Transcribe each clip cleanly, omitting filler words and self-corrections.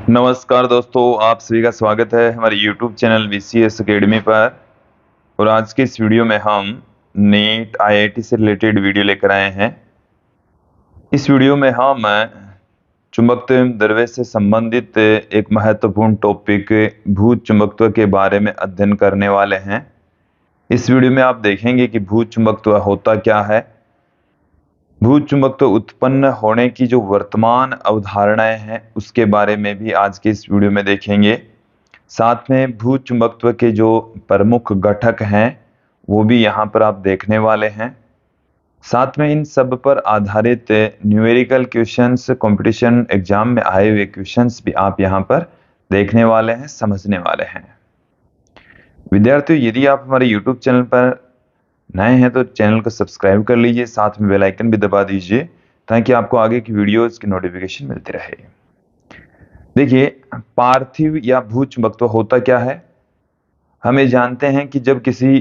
नमस्कार दोस्तों, आप सभी का स्वागत है हमारे YouTube चैनल VCS एकेडमी पर। और आज के इस वीडियो में हम नीट IIT से रिलेटेड वीडियो लेकर आए हैं। इस वीडियो में हम चुंबकत्व एवं द्रव्य से संबंधित एक महत्वपूर्ण टॉपिक भू चुंबकत्व के बारे में अध्ययन करने वाले हैं। इस वीडियो में आप देखेंगे कि भू चुंबकत्व होता क्या है, भू चुंबकत्व उत्पन्न होने की जो वर्तमान अवधारणाएं हैं उसके बारे में भी आज के इस वीडियो में देखेंगे। साथ में भू चुंबकत्व के जो प्रमुख घटक हैं वो भी यहाँ पर आप देखने वाले हैं। साथ में इन सब पर आधारित न्यूमेरिकल क्वेश्चंस, कंपटीशन एग्जाम में आए हुए क्वेश्चंस भी आप यहाँ पर देखने वाले हैं, समझने वाले हैं। विद्यार्थियों, यदि आप हमारे YouTube चैनल पर नए हैं तो चैनल को सब्सक्राइब कर लीजिए, साथ में बेल आइकन भी दबा दीजिए ताकि आपको आगे की वीडियोस की नोटिफिकेशन मिलती रहे। देखिए, पार्थिव या भू चुंबकत्व होता क्या है। हमें जानते हैं कि जब किसी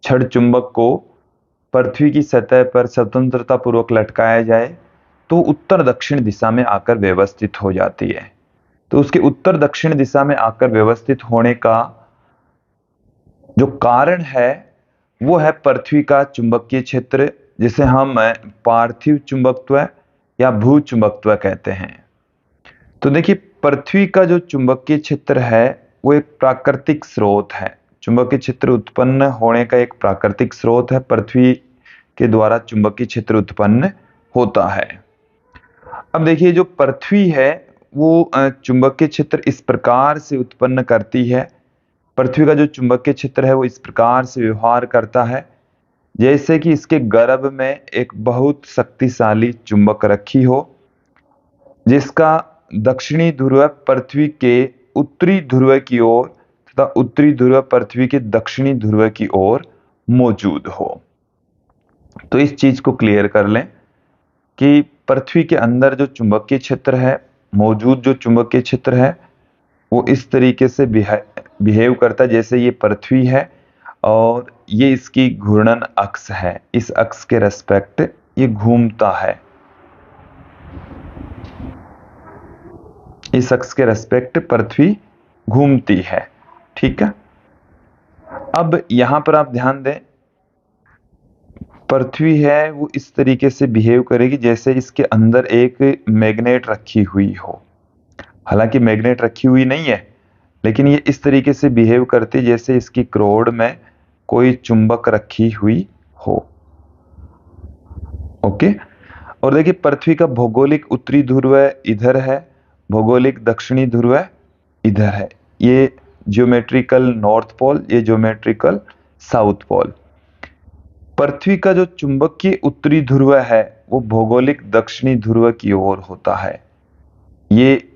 छड़ चुंबक को पृथ्वी की सतह पर स्वतंत्रता पूर्वक लटकाया जाए तो उत्तर दक्षिण दिशा में आकर व्यवस्थित हो जाती है। तो उसके उत्तर दक्षिण दिशा में आकर व्यवस्थित होने का जो कारण है वो है पृथ्वी का चुंबकीय क्षेत्र, जिसे हम पार्थिव चुंबकत्व या भू चुंबकत्व कहते हैं। तो देखिए, पृथ्वी का जो चुंबकीय क्षेत्र है वो एक प्राकृतिक स्रोत है। चुंबकीय क्षेत्र उत्पन्न होने का एक प्राकृतिक स्रोत है। पृथ्वी के द्वारा चुंबकीय क्षेत्र उत्पन्न होता है। अब देखिए, जो पृथ्वी है वो चुंबकीय क्षेत्र इस प्रकार से उत्पन्न करती है। पृथ्वी का जो चुंबकीय क्षेत्र है वो इस प्रकार से व्यवहार करता है जैसे कि इसके गर्भ में एक बहुत शक्तिशाली चुंबक रखी हो, जिसका दक्षिणी ध्रुव पृथ्वी के उत्तरी ध्रुव की ओर तथा उत्तरी ध्रुव पृथ्वी के दक्षिणी ध्रुव की ओर मौजूद हो। तो इस चीज को क्लियर कर लें कि पृथ्वी के अंदर जो चुंबकीय क्षेत्र है, मौजूद जो चुंबकीय क्षेत्र है वो इस तरीके से बिहेव करता है जैसे ये पृथ्वी है और ये इसकी घूर्णन अक्ष है। इस अक्ष के रेस्पेक्ट ये घूमता है, इस अक्ष के रेस्पेक्ट पृथ्वी घूमती है। ठीक है। अब यहां पर आप ध्यान दें, पृथ्वी है वो इस तरीके से बिहेव करेगी जैसे इसके अंदर एक मैग्नेट रखी हुई हो। हालांकि मैग्नेट रखी हुई नहीं है, लेकिन ये इस तरीके से बिहेव करती जैसे इसकी क्रोड में कोई चुंबक रखी हुई हो। ओके। और देखिए, पृथ्वी का भौगोलिक उत्तरी ध्रुव इधर है, भौगोलिक दक्षिणी ध्रुव इधर है। ये ज्योमेट्रिकल नॉर्थ पोल, ये ज्योमेट्रिकल साउथ पोल। पृथ्वी का जो चुंबकीय उत्तरी ध्रुव है वो भौगोलिक दक्षिणी ध्रुव की ओर होता है। ये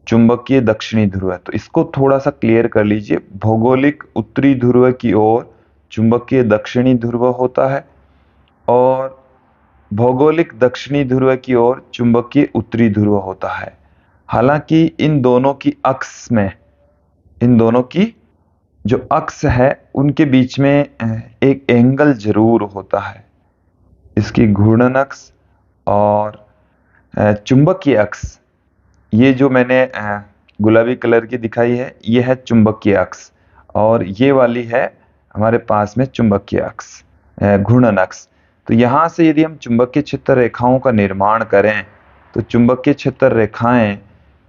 चुंबकीय दक्षिणी ध्रुव है, तो इसको थोड़ा सा क्लियर कर लीजिए। भौगोलिक उत्तरी ध्रुव की ओर चुंबकीय दक्षिणी ध्रुव होता है और भौगोलिक दक्षिणी ध्रुव की ओर चुंबकीय उत्तरी ध्रुव होता है। हालांकि इन दोनों की अक्ष में, इन दोनों की जो अक्ष है उनके बीच में एक एंगल जरूर होता है। इसकी घूर्णन अक्ष और चुंबकीय अक्ष, ये जो मैंने गुलाबी कलर की दिखाई है ये है चुंबकीय अक्ष और ये वाली है हमारे पास में चुंबकीय अक्ष, घूर्णन अक्ष। तो यहाँ से यदि हम चुंबकीय क्षेत्र रेखाओं का निर्माण करें तो चुंबकीय क्षेत्र रेखाएं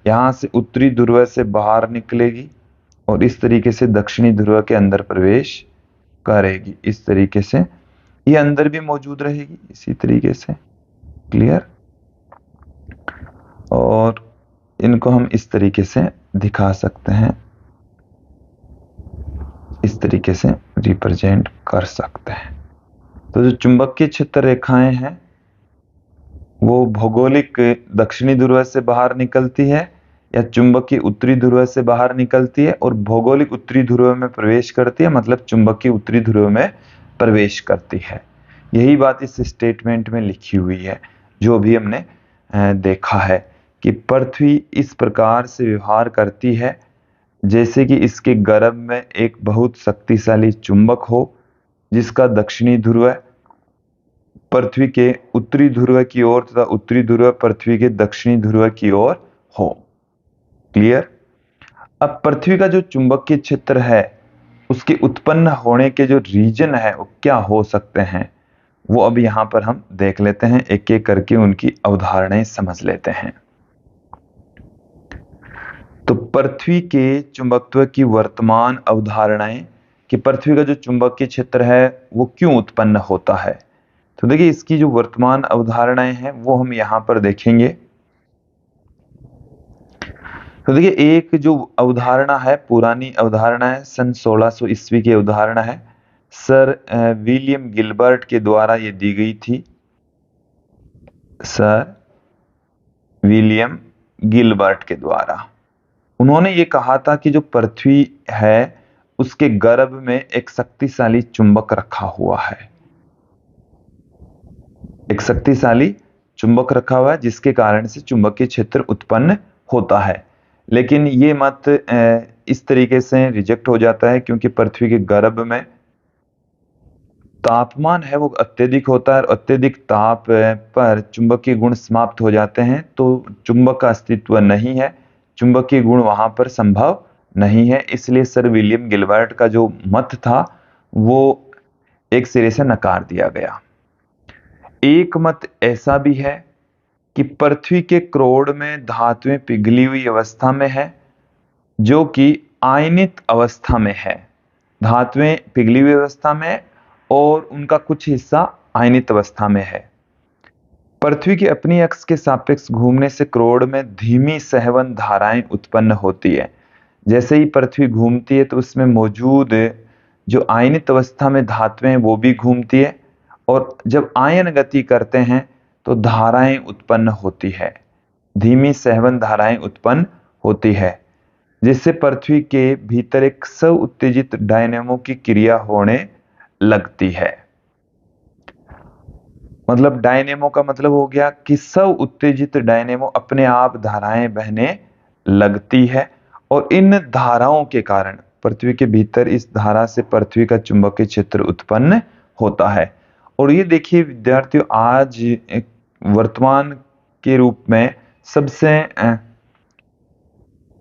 यहाँ से उत्तरी ध्रुव से बाहर निकलेगी और इस तरीके से दक्षिणी ध्रुव के अंदर प्रवेश करेगी। इस तरीके से ये अंदर भी मौजूद रहेगी इसी तरीके से। क्लियर। और इनको हम इस तरीके से दिखा सकते हैं, इस तरीके से रिप्रेजेंट कर सकते हैं। तो जो चुंबकीय क्षेत्र रेखाएं हैं वो भौगोलिक दक्षिणी ध्रुव से बाहर निकलती है या चुंबकीय उत्तरी ध्रुव से बाहर निकलती है और भौगोलिक उत्तरी ध्रुव में प्रवेश करती है, मतलब चुंबकीय उत्तरी ध्रुव में प्रवेश करती है। यही बात इस स्टेटमेंट में लिखी हुई है जो अभी हमने देखा है कि पृथ्वी इस प्रकार से व्यवहार करती है जैसे कि इसके गर्भ में एक बहुत शक्तिशाली चुंबक हो, जिसका दक्षिणी ध्रुव पृथ्वी के उत्तरी ध्रुव की ओर तथा उत्तरी ध्रुव पृथ्वी के दक्षिणी ध्रुव की ओर हो। क्लियर। अब पृथ्वी का जो चुंबकीय क्षेत्र है उसके उत्पन्न होने के जो रीजन है वो क्या हो सकते हैं, वो अब यहां पर हम देख लेते हैं, एक एक करके उनकी अवधारणाएं समझ लेते हैं। तो पृथ्वी के चुंबकत्व की वर्तमान अवधारणाएं कि पृथ्वी का जो चुंबकीय क्षेत्र है वो क्यों उत्पन्न होता है। तो देखिए इसकी जो वर्तमान अवधारणाएं हैं वो हम यहां पर देखेंगे। तो देखिए एक जो अवधारणा है, पुरानी अवधारणा है, सन 1600 ईस्वी की अवधारणा है, सर विलियम गिलबर्ट के द्वारा ये दी गई थी। सर विलियम गिलबर्ट के द्वारा उन्होंने ये कहा था कि जो पृथ्वी है उसके गर्भ में एक शक्तिशाली चुंबक रखा हुआ है, एक शक्तिशाली चुंबक रखा हुआ है जिसके कारण से चुंबकीय क्षेत्र उत्पन्न होता है। लेकिन ये मत इस तरीके से रिजेक्ट हो जाता है क्योंकि पृथ्वी के गर्भ में तापमान है वो अत्यधिक होता है और अत्यधिक ताप पर चुंबकीय गुण समाप्त हो जाते हैं, तो चुंबक का अस्तित्व नहीं है, चुंबकीय गुण वहां पर संभव नहीं है। इसलिए सर विलियम गिलबर्ट का जो मत था वो एक सिरे से नकार दिया गया। एक मत ऐसा भी है कि पृथ्वी के क्रोड़ में धातुएं पिघली हुई अवस्था में है जो कि आयनित अवस्था में है। धातुएं पिघली हुई अवस्था में और उनका कुछ हिस्सा आयनित अवस्था में है। पृथ्वी की अपनी अक्ष के सापेक्ष घूमने से क्रोड़ में धीमी सहवन धाराएं उत्पन्न होती है। जैसे ही पृथ्वी घूमती है तो उसमें मौजूद जो आयनित अवस्था में धातुएं हैं वो भी घूमती है और जब आयन गति करते हैं तो धाराएं उत्पन्न होती है, धीमी सहवन धाराएं उत्पन्न होती है, जिससे पृथ्वी के भीतर एक स्व उत्तेजित डायनेमो की क्रिया होने लगती है। मतलब डायनेमो का मतलब हो गया कि स्व उत्तेजित डायनेमो अपने आप धाराएं बहने लगती है और इन धाराओं के कारण पृथ्वी के भीतर इस धारा से पृथ्वी का चुंबकीय क्षेत्र उत्पन्न होता है। और ये देखिए विद्यार्थियों, आज वर्तमान के रूप में सबसे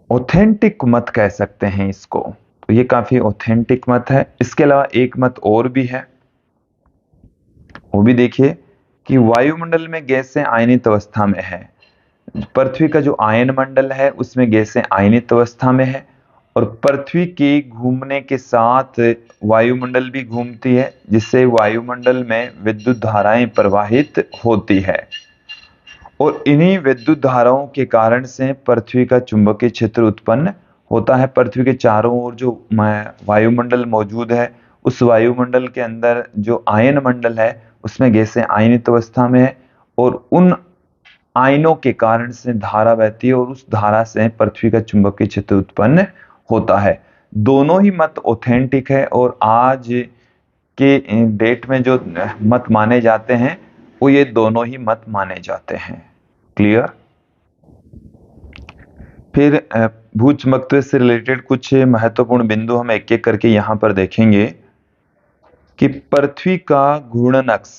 ऑथेंटिक मत कह सकते हैं इसको, तो ये काफी ऑथेंटिक मत है। इसके अलावा एक मत और भी है, वो भी देखिए कि वायुमंडल में गैसें आयनित अवस्था में है। पृथ्वी का जो आयन मंडल है उसमें गैसें आयनित अवस्था में है और पृथ्वी के घूमने के साथ वायुमंडल भी घूमती है जिससे वायुमंडल में विद्युत धाराएं प्रवाहित होती है और इन्हीं विद्युत धाराओं के कारण से पृथ्वी का चुंबकीय क्षेत्र उत्पन्न होता है। पृथ्वी के चारों ओर जो वायुमंडल मौजूद है उस वायुमंडल के अंदर जो आयन मंडल है उसमें गैसें आयनित अवस्था में है और उन आयनों के कारण से धारा बहती है और उस धारा से पृथ्वी का चुंबकीय क्षेत्र उत्पन्न होता है। दोनों ही मत ऑथेंटिक है और आज के डेट में जो मत माने जाते हैं वो ये दोनों ही मत माने जाते हैं। क्लियर। फिर भूचुंबकत्व से रिलेटेड कुछ महत्वपूर्ण बिंदु हम एक एक करके यहां पर देखेंगे कि पृथ्वी का घूर्णन अक्ष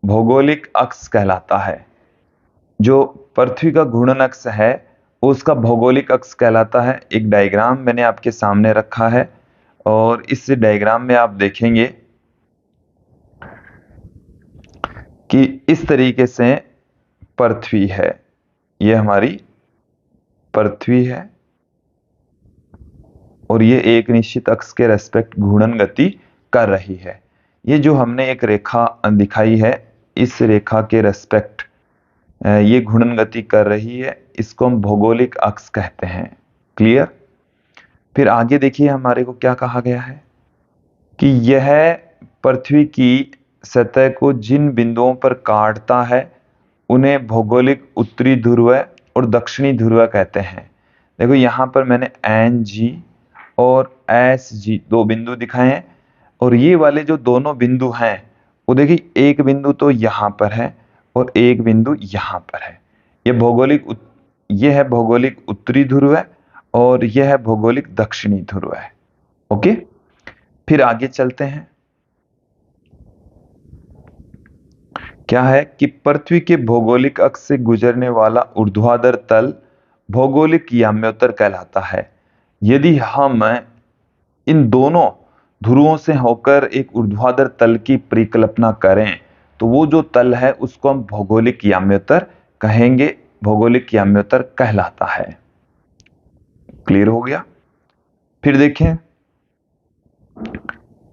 भौगोलिक अक्ष कहलाता है। जो पृथ्वी का घूर्णन अक्ष है उसका भौगोलिक अक्ष कहलाता है। एक डायग्राम मैंने आपके सामने रखा है और इस डायग्राम में आप देखेंगे कि इस तरीके से पृथ्वी है, ये हमारी पृथ्वी है और ये एक निश्चित अक्ष के रेस्पेक्ट घूर्णन गति कर रही है। ये जो हमने एक रेखा दिखाई है इस रेखा के रेस्पेक्ट ये घूर्णन गति कर रही है, इसको हम भौगोलिक अक्ष कहते हैं। क्लियर। फिर आगे देखिए हमारे को क्या कहा गया है कि यह पृथ्वी की सतह को जिन बिंदुओं पर काटता है उन्हें भौगोलिक उत्तरी ध्रुव और दक्षिणी ध्रुव कहते हैं। देखो यहां पर मैंने NG और SG दो बिंदु दिखाए हैं और ये वाले जो दोनों बिंदु हैं वो देखिए एक बिंदु तो यहां पर है और एक बिंदु यहां पर है। ये है भौगोलिक उत्तरी ध्रुव और यह है भौगोलिक दक्षिणी ध्रुव है। ओके। फिर आगे चलते हैं। क्या है कि पृथ्वी के भौगोलिक अक्ष से गुजरने वाला ऊर्ध्वाधर तल भौगोलिक याम्योत्तर कहलाता है। यदि हम इन दोनों ध्रुवों से होकर एक ऊर्ध्वाधर तल की परिकल्पना करें तो वो जो तल है उसको हम भौगोलिक याम्योत्तर कहेंगे, भौगोलिक याम्योत्तर कहलाता है। क्लियर हो गया? फिर देखें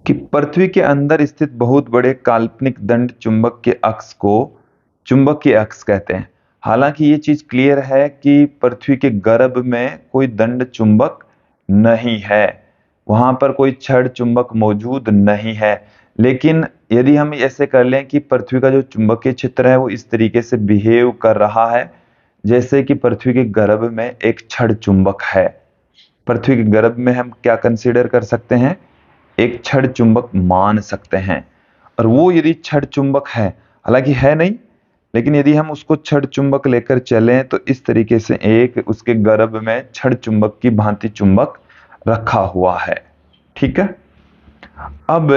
कि पृथ्वी के अंदर स्थित बहुत बड़े काल्पनिक दंड चुंबक के अक्ष को चुंबकीय अक्ष कहते हैं। हालांकि ये चीज क्लियर है कि पृथ्वी के गर्भ में कोई दंड चुंबक नहीं है, वहां पर कोई छड़ चुंबक मौजूद नहीं है। लेकिन यदि हम ऐसे कर लें कि पृथ्वी का जो चुंबकीय क्षेत्र है वो इस तरीके से बिहेव कर रहा है जैसे कि पृथ्वी के गर्भ में एक छड़ चुंबक है। पृथ्वी के गर्भ में हम क्या कंसीडर कर सकते हैं? एक छड़ चुंबक मान सकते हैं। और वो यदि छड़ चुंबक है, हालांकि है नहीं, लेकिन यदि हम उसको छड़ चुंबक लेकर चलें तो इस तरीके से एक उसके गर्भ में छड़ चुंबक की भांति चुंबक रखा हुआ है। ठीक है। अब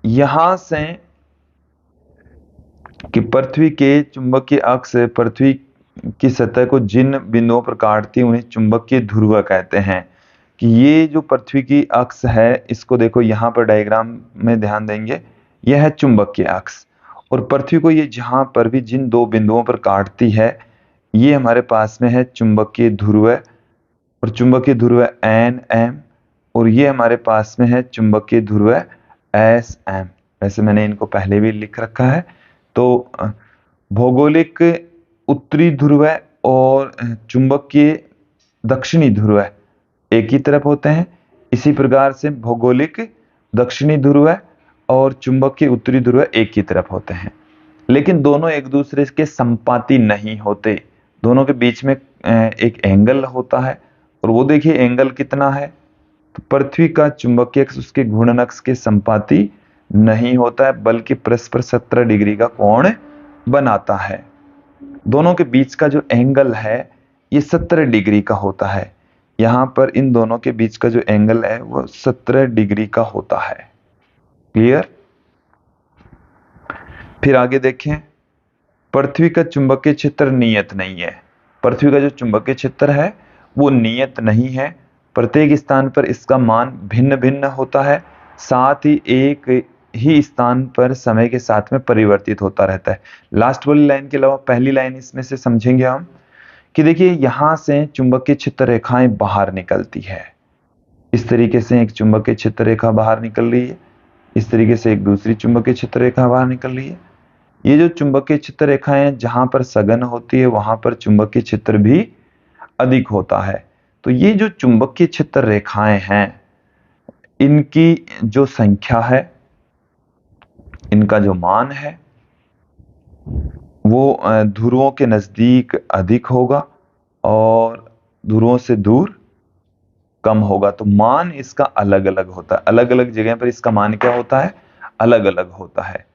यहां से कि पृथ्वी के चुंबकीय अक्ष पृथ्वी की सतह को जिन बिंदुओं पर काटती उन्हें चुंबकीय ध्रुव कहते हैं। कि ये जो पृथ्वी की अक्ष है इसको देखो, यहाँ पर डायग्राम में ध्यान देंगे, यह है चुंबकीय अक्ष। और पृथ्वी को ये जहां पर भी जिन दो बिंदुओं पर काटती है ये हमारे पास में है चुंबकीय ध्रुव, और चुंबकीय ध्रुव एन एम, और ये हमारे पास में है चुंबकीय ध्रुव एस एम। वैसे मैंने इनको पहले भी लिख रखा है। तो भौगोलिक उत्तरी ध्रुव और चुंबकीय दक्षिणी ध्रुव एक ही तरफ होते हैं। इसी प्रकार से भौगोलिक दक्षिणी ध्रुव और चुंबकीय उत्तरी ध्रुव एक ही तरफ होते हैं, लेकिन दोनों एक दूसरे के संपाती नहीं होते। दोनों के बीच में एक एंगल होता है, और वो देखिए एंगल कितना है। तो पृथ्वी का चुंबकीय अक्ष उसके घूर्णन अक्ष के संपाती नहीं होता है, बल्कि परस्पर 17 डिग्री का कोण बनाता है। दोनों के बीच का जो एंगल है ये 17 डिग्री का होता है। यहां पर इन दोनों के बीच का जो एंगल है वो 17 डिग्री का होता है। क्लियर? फिर आगे देखें, पृथ्वी का चुंबकीय क्षेत्र नियत नहीं है। पृथ्वी का जो चुंबकीय क्षेत्र है वो नियत नहीं है। प्रत्येक स्थान पर इसका मान भिन्न भिन्न होता है, साथ ही एक ही स्थान पर समय के साथ में परिवर्तित होता रहता है। लास्ट वाली लाइन के अलावा पहली लाइन इसमें से समझेंगे हम कि देखिए यहां से चुंबकीय क्षेत्र रेखाएं बाहर निकलती है। इस तरीके से एक चुंबकीय क्षेत्र रेखा बाहर निकल रही है, इस तरीके से एक दूसरी चुंबकीय क्षेत्र रेखा बाहर निकल रही है। ये जो चुंबकीय क्षेत्र रेखाएं जहां पर सघन होती है वहां पर चुंबकीय क्षेत्र भी अधिक होता है। तो ये जो चुंबकीय क्षेत्र रेखाएं हैं इनकी जो संख्या है, इनका जो मान है वो ध्रुवों के नजदीक अधिक होगा और ध्रुवों से दूर कम होगा। तो मान इसका अलग अलग होता है, अलग अलग जगह पर इसका मान क्या होता है? अलग अलग होता है।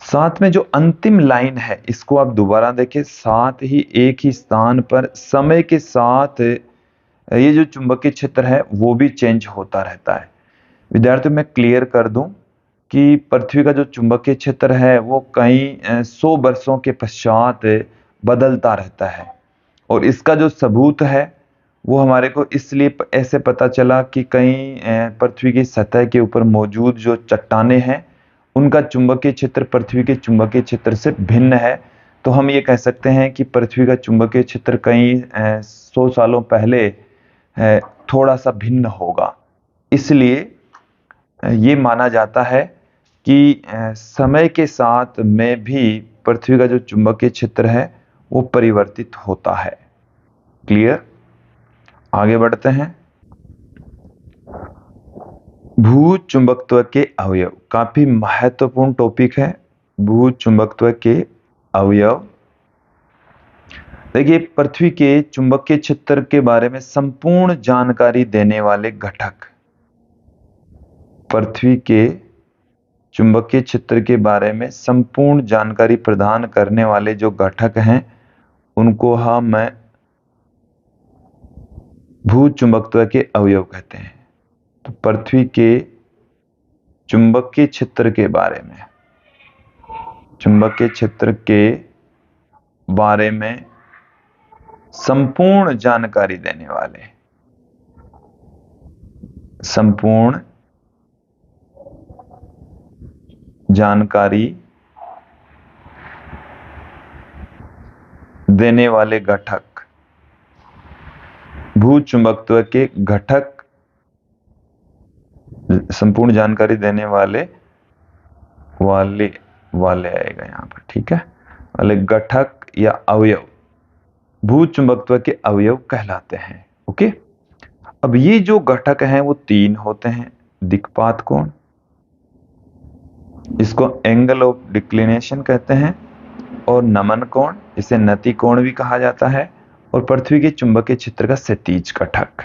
साथ में जो अंतिम लाइन है इसको आप दोबारा देखें, साथ ही एक ही स्थान पर समय के साथ ये जो चुंबकीय क्षेत्र है वो भी चेंज होता रहता है। विद्यार्थियों मैं क्लियर कर दूं कि पृथ्वी का जो चुंबकीय क्षेत्र है वो कई 100 वर्षों के पश्चात बदलता रहता है। और इसका जो सबूत है वो हमारे को इसलिए ऐसे पता चला कि कई पृथ्वी की सतह के ऊपर मौजूद जो चट्टानें हैं उनका चुंबकीय क्षेत्र पृथ्वी के चुंबकीय क्षेत्र से भिन्न है। तो हम ये कह सकते हैं कि पृथ्वी का चुंबकीय क्षेत्र कई 100 सालों पहले थोड़ा सा भिन्न होगा। इसलिए ये माना जाता है कि समय के साथ में भी पृथ्वी का जो चुंबकीय क्षेत्र है वो परिवर्तित होता है। क्लियर? आगे बढ़ते हैं। भू चुंबकत्व के अवयव काफी महत्वपूर्ण टॉपिक है। भू चुंबकत्व के अवयव, देखिए पृथ्वी के चुंबकीय क्षेत्र के बारे में संपूर्ण जानकारी देने वाले घटक, पृथ्वी के चुंबकीय क्षेत्र के बारे में संपूर्ण जानकारी प्रदान करने वाले जो घटक हैं उनको हम भू चुंबकत्व के अवयव कहते हैं। तो पृथ्वी के चुंबकीय क्षेत्र के बारे में, चुंबकीय क्षेत्र के बारे में संपूर्ण जानकारी देने वाले, संपूर्ण जानकारी देने वाले घटक, भूचुंबकत्व के घटक, संपूर्ण जानकारी देने वाले वाले आएगा यहां पर, ठीक है, वाले घटक या अवयव भूचुंबकत्व के अवयव कहलाते हैं। ओके, अब ये जो घटक हैं वो तीन होते हैं। दिक्पात कोण, इसको एंगल ऑफ डिक्लिनेशन कहते हैं, और नमन कोण, इसे नति कोण भी कहा जाता है, और पृथ्वी के चुंबकीय क्षेत्र का क्षैतिज घटक।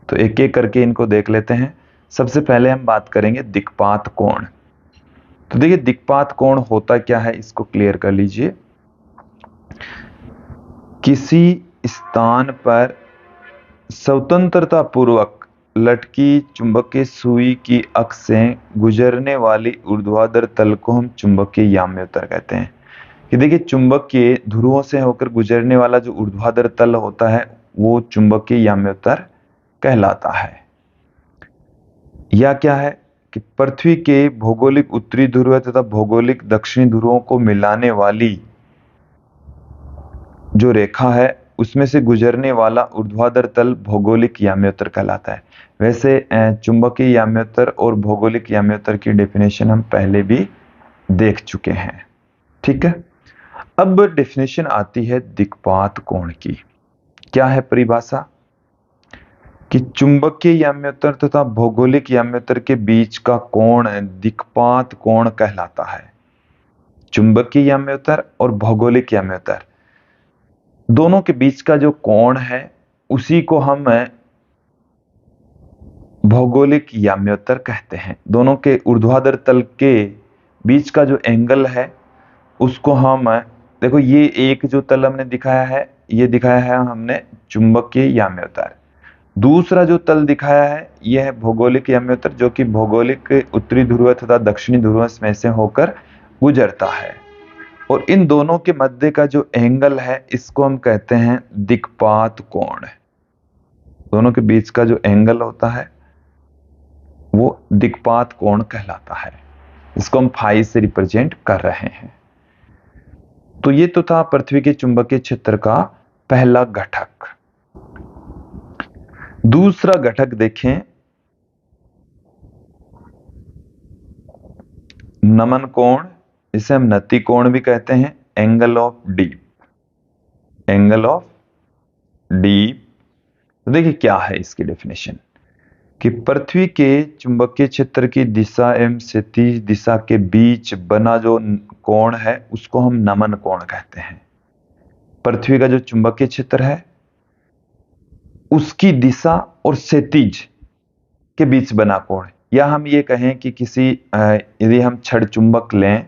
तो एक एक करके इनको देख लेते हैं। सबसे पहले हम बात करेंगे दिक्पात कोण। तो देखिए दिक्पात कोण होता क्या है, इसको क्लियर कर लीजिए। किसी स्थान पर स्वतंत्रता पूर्वक लटकी चुंबकीय सुई की अक्ष से गुजरने वाली ऊर्ध्वाधर तल को हम चुंबकीय याम्योत्तर कहते हैं। कि देखिए चुंबकीय ध्रुवों से होकर गुजरने वाला जो ऊर्ध्वाधर तल होता है वो चुंबकीय याम्योत्तर कहलाता है। या क्या है कि पृथ्वी के भौगोलिक उत्तरी ध्रुव तथा भौगोलिक दक्षिणी ध्रुवों को मिलाने वाली जो रेखा है उसमें से गुजरने वाला ऊर्ध्वाधर तल भौगोलिक याम्योत्तर कहलाता है। वैसे चुंबकीय याम्योत्तर और भौगोलिक याम्योत्तर की डेफिनेशन हम पहले भी देख चुके हैं, ठीक है। अब डेफिनेशन आती है दिक्पात कोण की। क्या है परिभाषा कि चुंबकीय याम्योत्तर तथा भौगोलिक याम्योत्तर के बीच का कोण दिक्पात कोण कहलाता है। चुंबकीय याम्योत्तर और भौगोलिक याम्योत्तर दोनों के बीच का जो कोण है उसी को हम भौगोलिक याम्योत्तर कहते हैं। दोनों के ऊर्ध्वाधर तल के बीच का जो एंगल है उसको हम, देखो ये एक जो तल हमने दिखाया है ये दिखाया है हमने चुंबकीय याम्योत्तर। दूसरा जो तल दिखाया है यह है भौगोलिक याम्योत्तर, जो कि भौगोलिक उत्तरी ध्रुव तथा दक्षिणी ध्रुव में से होकर गुजरता है। और इन दोनों के मध्य का जो एंगल है इसको हम कहते हैं दिक्पात कोण। दोनों के बीच का जो एंगल होता है वो दिक्पात कोण कहलाता है। इसको हम फाई से रिप्रेजेंट कर रहे हैं। तो ये तो था पृथ्वी के चुंबकीय क्षेत्र का पहला घटक। दूसरा घटक देखें, नमन कोण, इसे हम नति कोण भी कहते हैं, angle of deep, angle of deep. तो देखिए क्या है इसकी डेफिनेशन कि पृथ्वी के चुंबकीय क्षेत्र की दिशा एवं क्षैतिज दिशा के बीच बना जो कोण है उसको हम नमन कोण कहते हैं। पृथ्वी का जो चुंबकीय क्षेत्र है उसकी दिशा और क्षैतिज के बीच बना कोण, या हम ये कहें कि किसी यदि हम छड़ चुंबक लें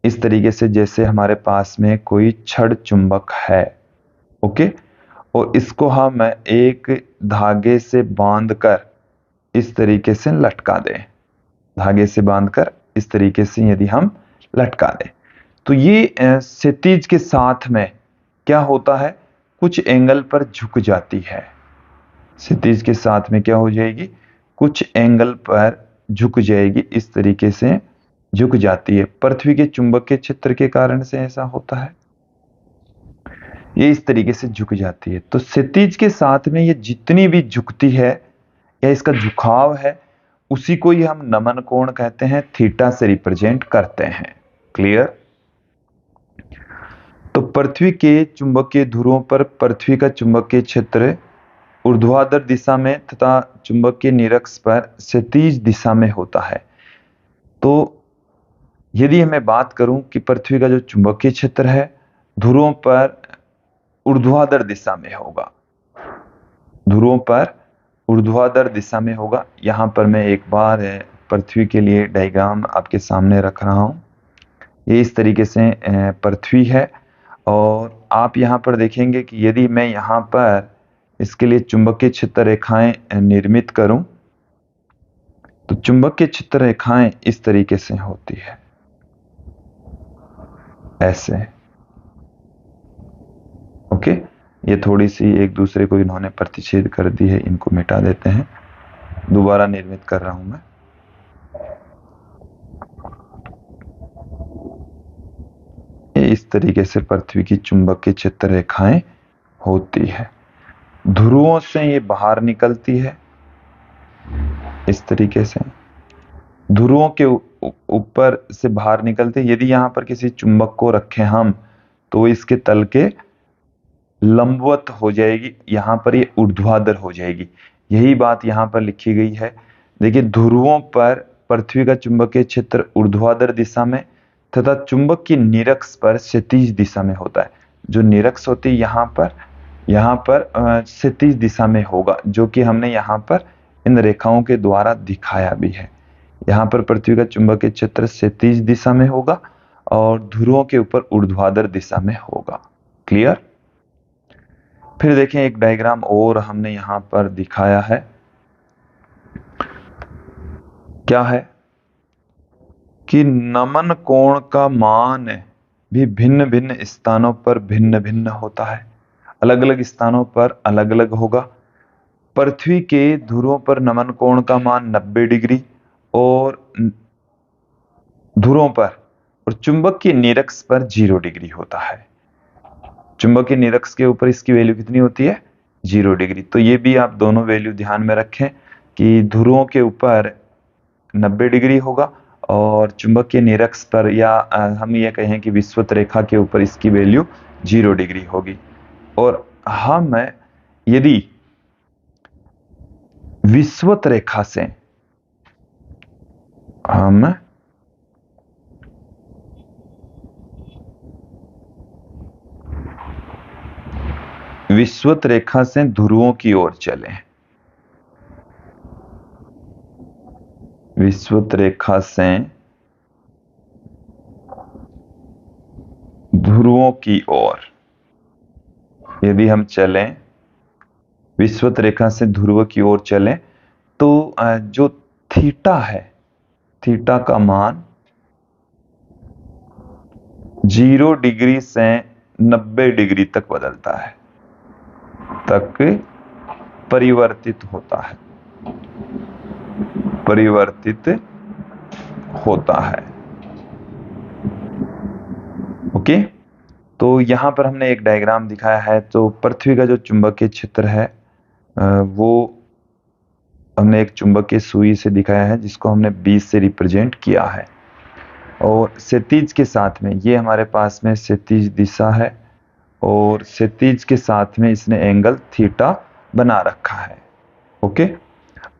इस तरीके से, जैसे हमारे पास में कोई छड़ चुंबक है, ओके, और इसको हम एक धागे से बांधकर इस तरीके से लटका दें, धागे से बांधकर इस तरीके से यदि हम लटका दें तो ये क्षैतिज के साथ में क्या होता है, कुछ एंगल पर झुक जाती है। क्षैतिज के साथ में क्या हो जाएगी, कुछ एंगल पर झुक जाएगी, इस तरीके से झुक जाती है। पृथ्वी के चुंबकीय क्षेत्र के कारण से ऐसा होता है, ये इस तरीके से झुक जाती है। तो क्षैतिज के साथ में ये जितनी भी झुकती है या इसका झुकाव है उसी को ही हम नमन कोण कहते हैं, थीटा से रिप्रेजेंट करते हैं। क्लियर। तो पृथ्वी के चुंबकीय ध्रुवों पर पृथ्वी का चुंबकीय क्षेत्र ऊर्ध्वाधर दिशा में तथा चुंबकीय निरक्ष पर क्षैतिज दिशा में होता है। तो यदि मैं बात करूं कि पृथ्वी का जो चुंबकीय क्षेत्र है ध्रुवों पर ऊर्ध्वाधर दिशा में होगा, ध्रुवों पर ऊर्ध्वाधर दिशा में होगा। यहां पर मैं एक बार पृथ्वी के लिए डायग्राम आपके सामने रख रहा हूं। ये इस तरीके से पृथ्वी है, और आप यहां पर देखेंगे कि यदि मैं यहां पर इसके लिए चुंबकीय क्षेत्र रेखाएं निर्मित करूं तो चुंबकीय क्षेत्र रेखाएं इस तरीके से होती है, ऐसे, ओके। ये थोड़ी सी एक दूसरे को इन्होंने प्रतिच्छेद कर दी है, इनको मिटा देते हैं, दोबारा निर्मित कर रहा हूं मैं। ये इस तरीके से पृथ्वी की चुंबकीय क्षेत्र रेखाएं होती है। ध्रुवों से ये बाहर निकलती है इस तरीके से, ध्रुवों के ऊपर से बाहर निकलते। यदि यहां पर किसी चुंबक को रखें हम, तो इसके तल के लंबवत हो जाएगी, यहां पर ये ऊर्ध्वाधर हो जाएगी। यही बात यहां पर लिखी गई है। देखिए, ध्रुवों पर पृथ्वी का चुंबकीय क्षेत्र ऊर्ध्वाधर दिशा में तथा चुंबक की निरक्ष पर क्षैतिज दिशा में होता है। जो निरक्ष होती है यहाँ पर क्षैतिज दिशा में होगा, जो कि हमने यहाँ पर इन रेखाओं के द्वारा दिखाया भी है। यहाँ पर पृथ्वी का चुंबकीय क्षेत्र क्षैतिज दिशा में होगा और ध्रुवों के ऊपर ऊर्ध्वाधर दिशा में होगा। क्लियर? फिर देखें, एक डायग्राम और हमने यहां पर दिखाया है। क्या है कि नमन कोण का मान भी भिन्न भिन्न स्थानों पर भिन्न भिन्न होता है, अलग अलग स्थानों पर अलग अलग होगा। पृथ्वी के ध्रुवों पर नमन कोण का मान 90 डिग्री और ध्रुवों पर और चुंबक की निरक्ष पर 0 डिग्री होता है। चुंबक की निरक्ष के ऊपर इसकी वैल्यू कितनी होती है? 0 डिग्री। तो ये भी आप दोनों वैल्यू ध्यान में रखें कि ध्रुवों के ऊपर 90 डिग्री होगा और चुंबक के निरक्ष पर, या हम ये कहें कि विषुवत रेखा के ऊपर इसकी वैल्यू 0 डिग्री होगी। और हम यदि विषुवत रेखा से हम विषुवत रेखा से ध्रुवों की ओर चलें, विषुवत रेखा से ध्रुवों की ओर यदि हम चलें, विषुवत रेखा से ध्रुव की ओर चलें, तो जो थीटा है, थीटा का मान 0 डिग्री से 90 डिग्री तक बदलता है, तक परिवर्तित होता है, परिवर्तित होता है। ओके, तो यहां पर हमने एक डायग्राम दिखाया है। तो पृथ्वी का जो चुंबकीय क्षेत्र है वो हमने एक चुंबकीय सुई से दिखाया है, जिसको हमने 20 से रिप्रेजेंट किया है। और क्षैतिज के साथ में ये हमारे पास में क्षैतिज दिशा है और क्षैतिज के साथ में इसने एंगल थीटा बना रखा है। ओके,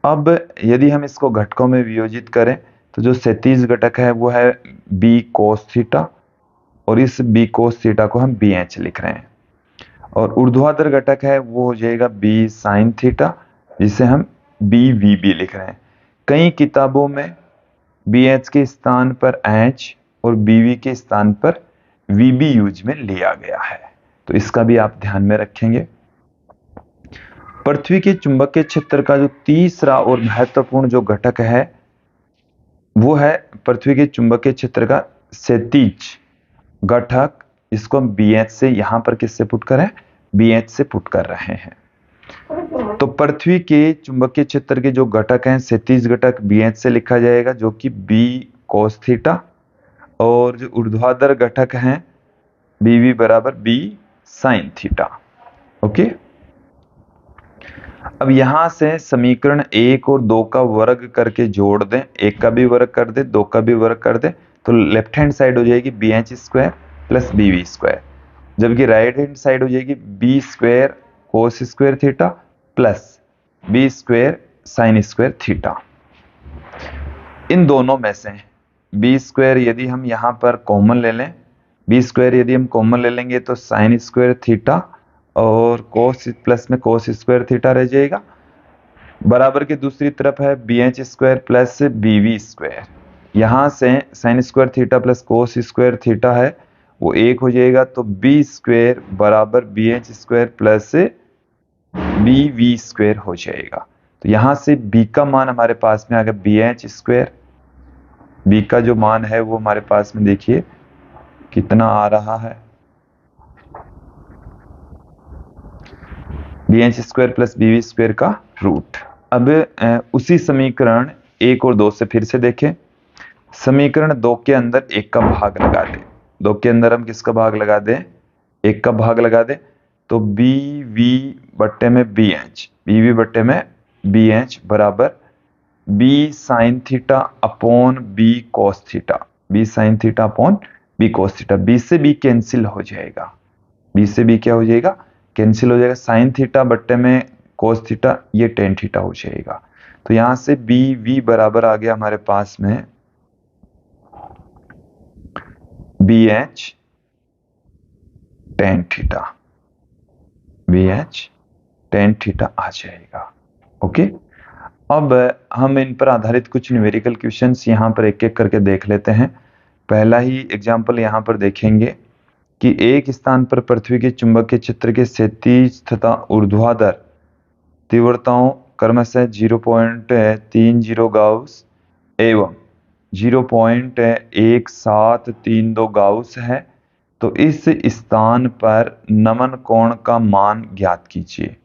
अब यदि हम इसको घटकों में वियोजित करें, तो जो क्षैतिज घटक है वो है बी कोस थीटा, और इस बी कोस थीटा को हम बी एच लिख रहे हैं। और ऊर्ध्वाधर घटक है वो हो जाएगा बी साइन थीटा, जिसे हम बी वी बी लिख रहे हैं। कई किताबों में बी एच के स्थान पर एच और बी वी के स्थान पर वी बी यूज में लिया गया है, तो इसका भी आप ध्यान में रखेंगे। पृथ्वी के चुंबकीय क्षेत्र का जो तीसरा और महत्वपूर्ण जो घटक है वो है पृथ्वी के चुंबकीय क्षेत्र का क्षैतिज घटक। इसको हम बी एच से, यहां पर किससे पुट करें? बी एच से पुट कर रहे हैं। तो पृथ्वी के चुंबकीय क्षेत्र के जो घटक हैं, क्षैतिज घटक बी एच से लिखा जाएगा, जो कि बी कोस थीटा, और जो ऊर्ध्वाधर घटक हैं बी वी बराबर बी साइन थीटा। ओके, अब यहां से समीकरण 1 और 2 का वर्ग करके जोड़ दें, 1 का भी वर्ग कर दे, 2 का भी वर्ग कर दे, तो लेफ्ट हैंड साइड हो जाएगी B H square plus B V square, जबकि राइट हैंड साइड हो जाएगी B square cos square theta plus B square sine square theta. इन दोनों में से बी स्क्वायर यदि हम यहां पर कॉमन ले लें, बी स्क्वायर यदि हम कॉमन ले लेंगे तो साइन स्क्वायर थीटा और कोस प्लस में कोस स्क्वायर थीटा रह जाएगा, बराबर की दूसरी तरफ है B H square plus B V square. यहां से sine square theta plus cos square theta है वो 1 हो जाएगा, तो बी स्क्वायर बराबर B H square plus B V square हो जाएगा। तो यहां से b का मान हमारे पास में आ गया बी एच स्क्वायर, b का जो मान है वो हमारे पास में देखिए कितना आ रहा है, bh² प्लस bv² का रूट। अब उसी समीकरण 1 और 2 से फिर से देखें। समीकरण 2 के अंदर 1 का भाग लगा दें। 2 के अंदर हम किसका भाग लगा दें? 1 का भाग लगा दें, तो bv बट्टे में bh, bv बट्टे में bh बराबर b sin theta upon b cos theta, b sin theta upon b cos theta. b से b कैंसिल हो जाएगा, b से b क्या हो जाएगा? कैंसिल हो जाएगा। sin थीटा बट्टे में cos थीटा, ये tan थीटा हो जाएगा। तो यहां से bv बराबर आ गया हमारे पास में bh tan theta, bh tan theta आ जाएगा। ओके, अब हम इन पर आधारित कुछ न्यूमेरिकल क्वेश्चंस यहाँ पर एक एक करके देख लेते हैं। पहला ही एग्जाम्पल यहाँ पर देखेंगे कि एक स्थान पर पृथ्वी के चुंबकीय क्षेत्र के क्षैतिज तथा ऊर्ध्वाधर तीव्रताओं क्रमशः 0.30 गाउस एवं 0.1732 गाउस है, तो इस स्थान पर नमन कोण का मान ज्ञात कीजिए।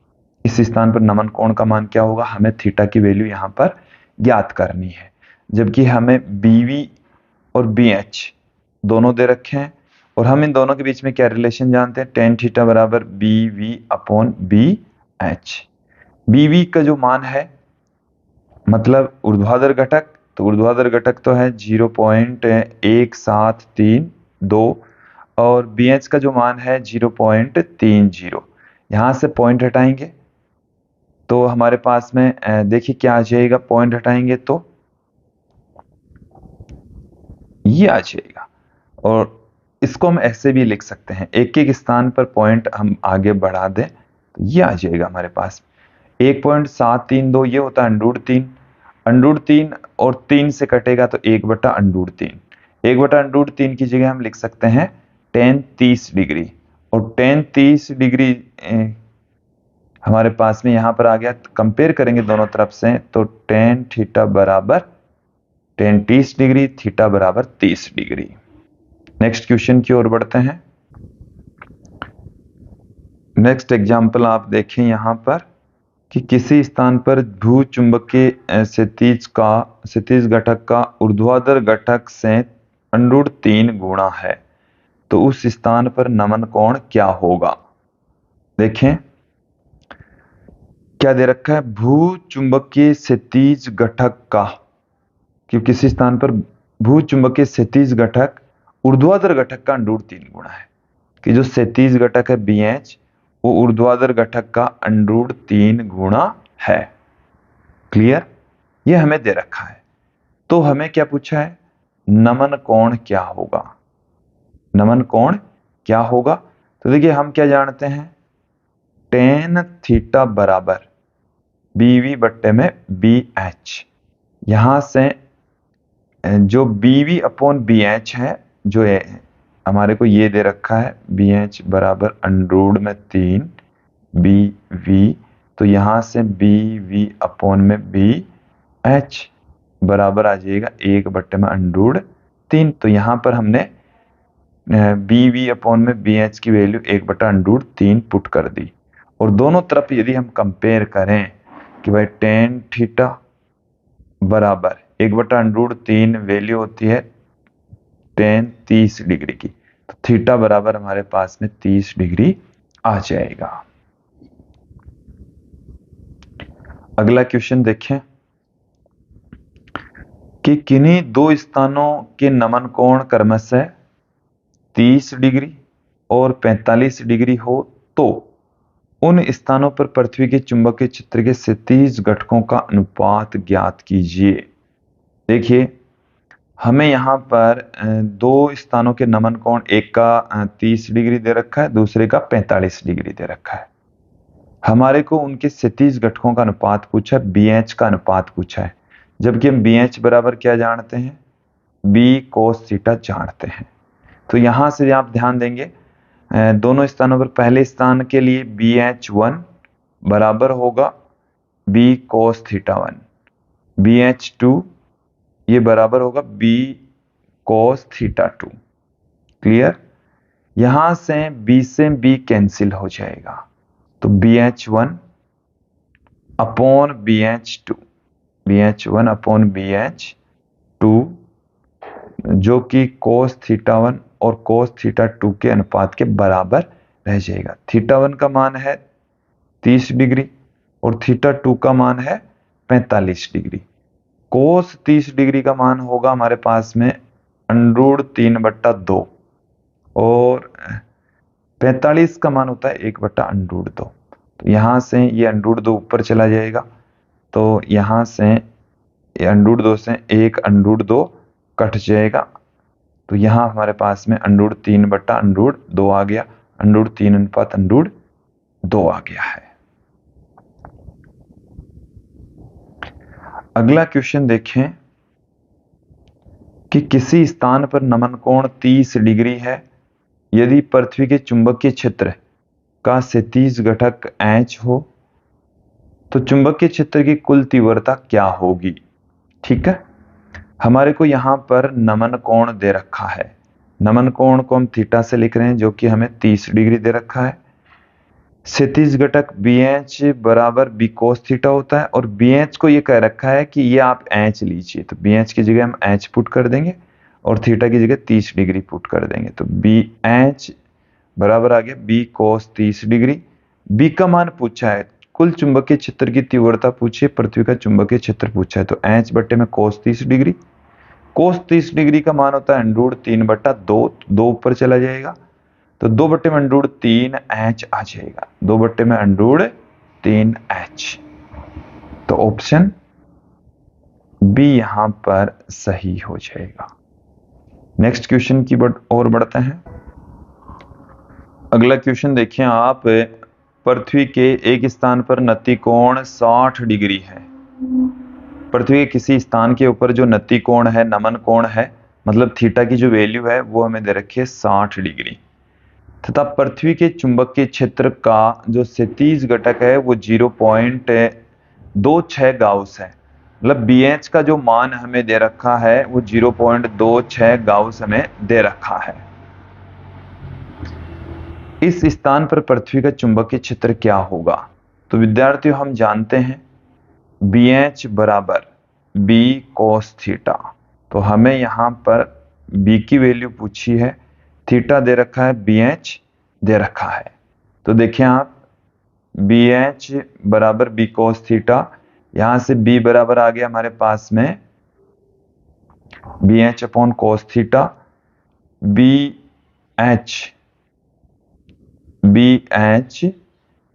इस स्थान पर नमन कोण का मान क्या होगा? हमें थीटा की वैल्यू यहाँ पर ज्ञात करनी है, जबकि हमें bv और bh दोनों दे रखे हैं और हम इन दोनों के बीच में क्या रिलेशन जानते हैं? tan थीटा बराबर bv अपॉन bh। bv का जो मान है मतलब ऊर्ध्वाधर घटक, तो ऊर्ध्वाधर घटक तो है 0.1732 और bh का जो मान है 0.30। यहां से पॉइंट हटाएंगे तो हमारे पास में देखिए क्या आ जाएगा। पॉइंट हटाएंगे तो ये आ जाएगा, और इसको हम ऐसे भी लिख सकते हैं, एक एक स्थान पर पॉइंट हम आगे बढ़ा दें तो ये आ जाएगा हमारे पास 1.732। ये होता है √3, √3 और 3 से कटेगा तो 1/√3। 1/√3 की जगह हम लिख सकते हैं tan 30 डिग्री, और tan 30 डिग्री हमारे पास में यहां पर आ गया। कंपेयर करेंगे दोनों तरफ से तो tan थीटा बराबर tan 30 डिग्री, थीटा बराबर 30 डिग्री। नेक्स्ट क्वेश्चन की ओर बढ़ते हैं। नेक्स्ट एग्जांपल आप देखें यहां पर कि किसी स्थान पर भूचुंबकीय क्षैतिज घटक का ऊर्ध्वाधर घटक से √3 गुणा है, तो उस स्थान पर नमन कोण क्या होगा? देखें क्या दे रखा है? भूचुंबकीय क्षैतिज घटक का, कि किसी स्थान पर भूचुंबकीय क्षैतिज घटक ऊर्ध्वाधर घटक का √3 गुणा है, कि जो क्षैतिज घटक है BH वो ऊर्ध्वाधर घटक का √3 गुणा है। क्लियर? ये हमें दे रखा है, तो हमें क्या पूछा है? नमन कोण क्या होगा? नमन कोण क्या होगा? तो देखिए हम क्या जानते हैं, tan थीटा बराबर bv बट्टे में bh। यहां से जो bv अपॉन bh है, जो हमारे को ये दे रखा है bh बराबर √3 bv, तो यहां से bv अपॉन में bh बराबर आ जाएगा 1/√3। तो यहां पर हमने bv अपॉन में bh की वैल्यू 1/√3 पुट कर दी, और दोनों तरफ यदि हम कंपेयर करें कि भाई tan थीटा बराबर 1/√3 वैल्यू होती है tan 30 डिग्री की, तो थीटा बराबर हमारे पास में 30 डिग्री आ जाएगा। अगला क्वेश्चन देखें कि किन्हीं दो स्थानों के नमन कोण क्रमशः 30 डिग्री और 45 डिग्री हो, तो उन स्थानों पर पृथ्वी के चुंबकीय क्षेत्र के क्षैतिज घटकों का अनुपात ज्ञात कीजिए। देखिए हमें यहाँ पर दो स्थानों के नमन कोण, एक का 30 डिग्री दे रखा है, दूसरे का 45 डिग्री दे रखा है। हमारे को उनके क्षैतिज घटकों का अनुपात पूछा है, BH का अनुपात पूछा है, जबकि हम BH बराबर क्या जानते हैं? B cos थीटा जानते हैं। तो यहां से आप ध्यान देंगे दोनों स्थानों पर पहले स्थान के लिए BH1 बराबर होगा B cos थीटा 1, BH2 ये बराबर होगा B cos थीटा 2। क्लियर? यहां से B कैंसिल हो जाएगा, तो BH1 upon BH2, BH1 upon BH2 जो कि cos θ1 और cos θ2 के अनुपात के बराबर रह जाएगा। θ1 का मान है 30 डिग्री और θ2 का मान है 45 डिग्री। cos 30 डिग्री का मान होगा हमारे पास में √3/2 और 45 का मान होता है 1/√2। तो यहां से ये √2 ऊपर चला जाएगा, तो यहां से √2 से 1/√2 कट जाएगा, तो यहां हमारे पास में √3/√2 आ गया, √3/√2 आ गया है। अगला क्वेश्चन देखें कि किसी स्थान पर नमन कोण 30 डिग्री है, यदि पृथ्वी के चुंबकीय क्षेत्र का क्षैतिज घटक h हो तो चुंबकीय क्षेत्र की कुल तीव्रता क्या होगी। ठीक है, हमारे को यहां पर नमन कोण दे रखा है। नमन कोण को हम थीटा से लिख रहे हैं जो कि हमें 30 डिग्री दे रखा है। क्षैतिज घटक BH बराबर B cos थीटा होता है और BH को ये कह रखा है कि ये आप H लीजिए, तो BH की जगह हम H पुट कर देंगे और थीटा की जगह 30 डिग्री पुट कर देंगे, तो BH बराबर आ गया B cos 30 डिग्री। B का मान पूछा है, कुल चुंबकीय क्षेत्र की तीव्रता पूछी है, पृथ्वी का चुंबकीय क्षेत्र पूछा है, तो H बट्टे में cos 30 डिग्री। cos 30 डिग्री का मान होता है √3/2, 2 ऊपर चला जाएगा, तो 2 बट्टे में √3h आ जाएगा, 2 बट्टे में √3h। तो ऑप्शन बी यहां पर सही हो जाएगा। नेक्स्ट क्वेश्चन की ओर बढ़ते हैं। अगला क्वेश्चन देखिए आप, पृथ्वी के एक स्थान पर नति कोण 60 डिग्री है। पृथ्वी के किसी स्थान के ऊपर जो नति कोण है, नमन कोण है, मतलब थीटा की जो वैल्यू है वो हमें दे रखी है 60 डिग्री, तथा पृथ्वी के चुंबकीय क्षेत्र का जो क्षैतिज घटक है वो 0.26 गाउस है। मतलब BH का जो मान हमें दे रखा है वो 0.26 गाउस हमें दे रखा है। इस स्थान पर पृथ्वी का चुंबकीय क्षेत्र क्या होगा। तो विद्यार्थियों हम जानते हैं BH बराबर B cos थीटा, तो हमें यहां पर B की वैल्यू पूछी है, थीटा दे रखा है, BH दे रखा है, तो देखिए आप BH बराबर B cos थीटा, यहां से B बराबर आ गया हमारे पास में BH upon cos theta, BH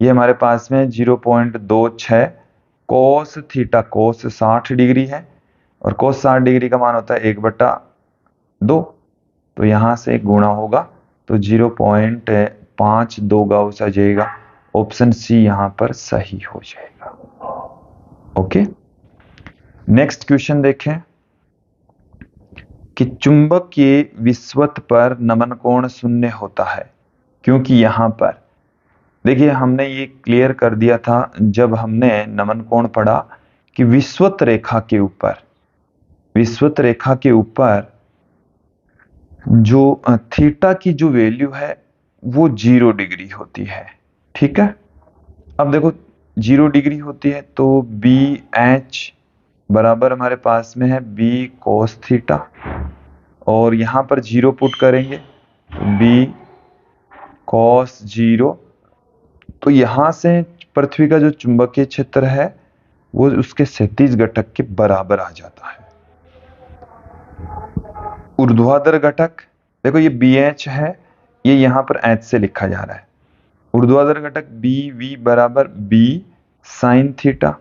ये हमारे पास में 0.26 cos थीटा, cos 60 डिग्री है और cos 60 डिग्री का मान होता है 1/2, तो यहां से गुणा होगा तो 0.52 गाउस आ जाएगा। ऑप्शन सी यहां पर सही हो जाएगा। ओके, नेक्स्ट क्वेश्चन देखें कि चुंबक के विस्वत पर नमन कोण 0 होता है, क्योंकि यहां पर देखिए हमने ये क्लियर कर दिया था जब हमने नमन कोण पढ़ा कि विस्वत रेखा के ऊपर जो थीटा की जो वैल्यू है वो 0 डिग्री होती है। ठीक है, अब देखो 0 डिग्री होती है तो BH बराबर हमारे पास में है B cos थीटा और यहां पर 0 पुट करेंगे तो B cos 0, तो यहां से पृथ्वी का जो चुंबकीय क्षेत्र है वो उसके क्षैतिज घटक के बराबर आ जाता है। ऊर्ध्वाधर घटक देखो ये BH है, ये यहां पर H से लिखा जा रहा है। ऊर्ध्वाधर घटक BV बराबर B sin थीटा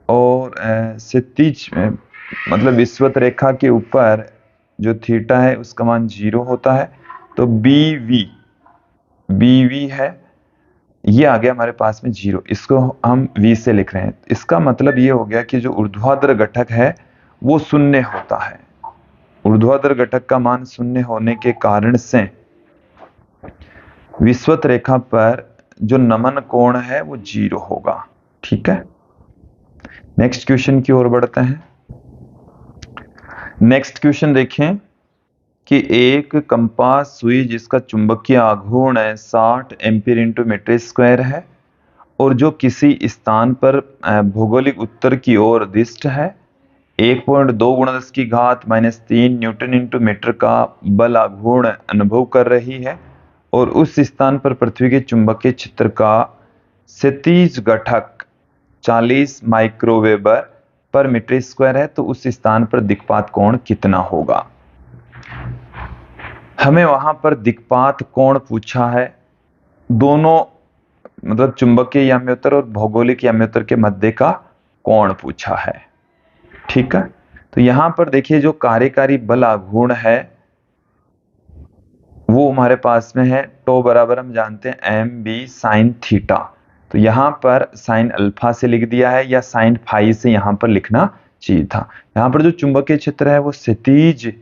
और क्षैतिज मतलब विस्वत रेखा के ऊपर जो थीटा है उसका मान 0 होता है, तो BV है, ये आ गया हमारे पास में 0, इसको हम V से लिख रहे हैं। इसका मतलब ये हो गया कि जो ऊर्ध्वाधर घटक है वो 0 होता है। ऊर्ध्वाधर घटक का मान 0 होने के कारण से विस्वत रेखा पर जो नमन कोण है वो 0 होगा। ठीक है, नेक्स्ट क्वेश्चन की ओर बढ़ते हैं। नेक्स्ट क्वेश्चन देखें कि एक कंपास सुई जिसका चुंबकीय आघूर्ण 60 एम्पीयर इंटू मीटर स्क्वायर है और जो किसी स्थान पर भौगोलिक उत्तर की ओर दिष्ट है 1.2 गुणा 10 की घात -3 न्यूटन इंटू मीटर का बल आघूर्ण अनुभव कर रही है और उस स्थान पर पृथ्वी के चुंबकीय क्षेत्र का क्षैतिज घटक 40 माइक्रोवेबर पर मीटर स्क्वायर है, तो उस स्थान पर दिक्पात कोण कितना होगा। हमें वहां पर दिक्पात कोण पूछा है, दोनों मतलब चुंबकीय याम्योत्तर और भौगोलिक याम्योत्तर के मध्य का कोण पूछा है। ठीक है, तो यहां पर देखिए जो कार्यकारी बल आघूर्ण है वो हमारे पास में है टो बराबर हम जानते हैं एम बी साइन थीटा, तो यहां पर साइन अल्फा से लिख दिया है या साइन फाई से यहां पर लिखना चाहिए था। यहां पर जो चुंबकीय क्षेत्र है वो क्षैतिज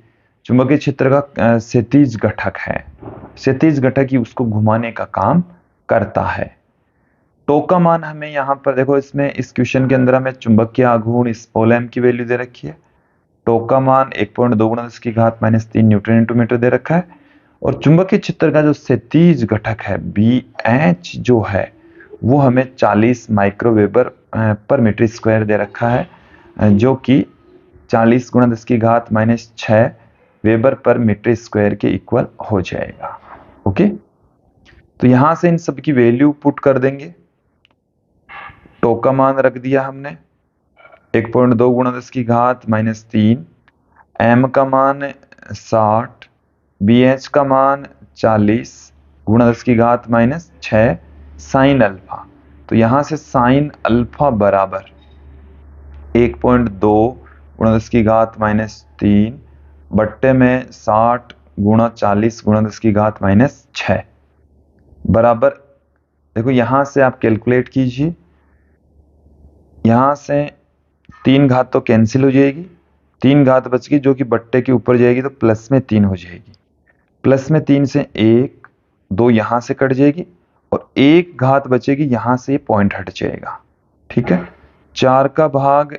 चुंबकीय क्षेत्र का क्षैतिज घटक है, क्षैतिज घटक ही उसको घुमाने का काम करता है। टो का मान हमें यहाँ पर देखो, इसमें इस क्वेश्चन के अंदर हमें चुंबकीय आघूर्ण इस पोलैम की वैल्यू दे रखी है। टो का मान 1.2 गुणा 10 की घात -3 न्यूटन इंटू मीटर दे रखा है और चुंबकीय क्षेत्र का जो क्षैतिज घटक है BH जो है वो हमें 40 माइक्रोवेबर पर मीटर स्क्वायर दे रखा है, जो कि 40 गुणा 10 की घात -6 वेबर पर मीटर स्क्वायर के इक्वल हो जाएगा। ओके, तो यहां से इन सब की वैल्यू पुट कर देंगे। टो का मान रख दिया हमने 1.2 गुणा 10 की घात -3, एम का मान 60, BH का मान 40 गुणा 10 की घात -6 साइन अल्फा, तो यहां से साइन अल्फा बराबर 1.2 गुणा 10 की घात -3 बट्टे में 60 गुणा 40 गुणा 10 की घात -6 बराबर, देखो यहां से आप कैलकुलेट कीजिए, यहां से 3 घात तो कैंसिल हो जाएगी, 3 घात बच गई जो कि बट्टे के ऊपर जाएगी तो प्लस में 3 हो जाएगी, प्लस में 3 से 1 2 यहां से कट जाएगी और 1 घात बचेगी, यहां से पॉइंट हट जाएगा। ठीक है, 4 का भाग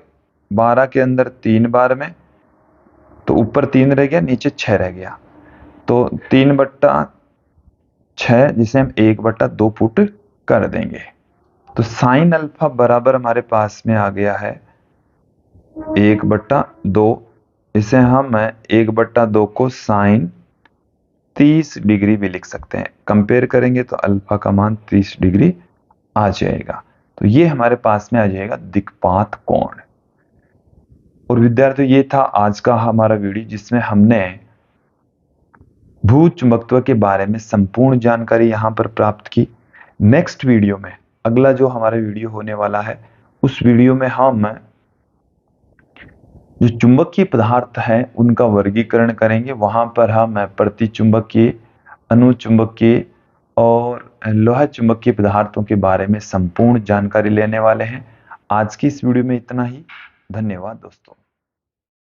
12 के अंदर 3 बार में, तो ऊपर 3 रह गया नीचे 6 रह गया, तो 3/6 जिसे हम 1/2 पुट कर देंगे, तो साइन अल्फा बराबर हमारे पास में आ गया है 1/2, इसे हम 1/2 को साइन 30 डिग्री भी लिख सकते हैं, कंपेयर करेंगे तो अल्फा का मान 30 डिग्री आ जाएगा, तो ये हमारे पास में आ जाएगा दिक्पात कोण। और विद्यार्थियों ये था आज का हमारा वीडियो जिसमें हमने भूचुंबकत्व के बारे में संपूर्ण जानकारी यहां पर प्राप्त की। नेक्स्ट वीडियो में अगला जो हमारा वीडियो होने वाला है उस वीडियो में हम जो चुंबकीय पदार्थ है उनका वर्गीकरण करेंगे, वहां पर हम प्रतिचुंबकीय, अनुचुंबकीय और लोहा चुंबकीय पदार्थों के बारे में संपूर्ण जानकारी लेने वाले हैं। आज की इस वीडियो में इतना ही, धन्यवाद दोस्तों।